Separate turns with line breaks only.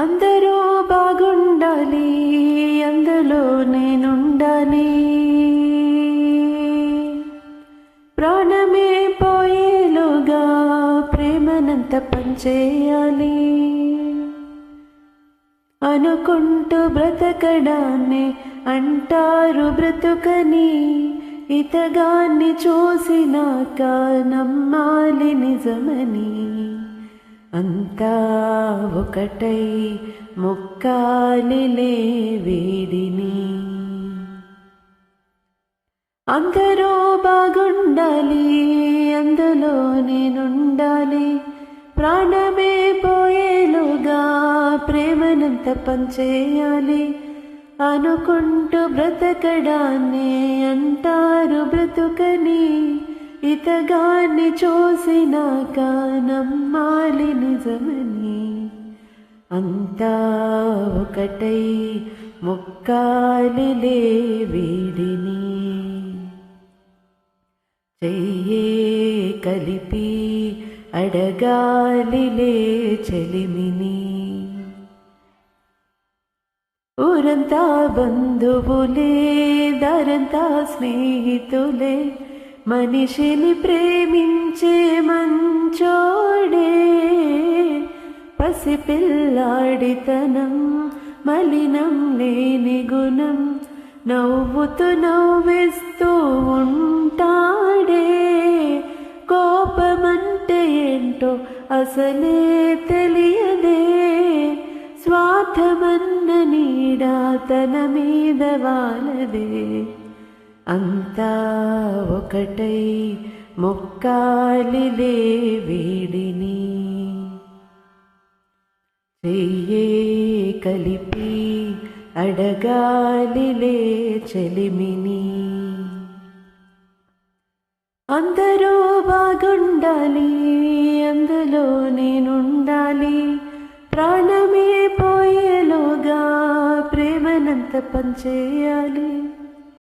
అందరూ బాగుండాలి, అందులో నేనుండాలి. ప్రాణమే పోయేలోగా ప్రేమనంత పంచేయాలి. అనుకుంటూ బ్రతకడాన్ని అంటారు బ్రతుకని, ఇతగాన్ని చూసినాక నమ్మాలి నిజమని. అంతా ఒకటై మొక్కాలిలే వీడిని. అందరూ బాగుండాలి, అందులో నేనుండాలి. ప్రాణమే పోయేలోగా ప్రేమనంత పంచేయాలి. అనుకుంటూ బ్రతకడాన్ని అంటారు బ్రతుకని, ఇతగాన్ని చూసినాక నమ్మాలి నిజమని. అంతా ఒకటై మొక్కాలిలే వీడిని. చెయ్యే కలిపి అడగాలిలే చెలిమిని. ఊరంతా బంధువులే, దారంతా స్నేహితులే, మనిషిని ప్రేమించే మంచోడే. పసిపిల్లాడితనం, మలినం లేని గుణం, నవ్వుతూ నవ్విస్తూ ఉంటాడే. కోపమంటే ఏంటో అసలే తెలియదే, స్వార్థమన్న నీడ తన మీద వాలదే. అంతా ఒకటై మొక్కాలిలే వీడిని. చెయ్యే కలిపి అడగాలిలే చెలిమిని. అందరూ బాగుండాలి, అందులో నేనుండాలి. ప్రాణమే పోయేలోగా ప్రేమనంత పంచేయాలి.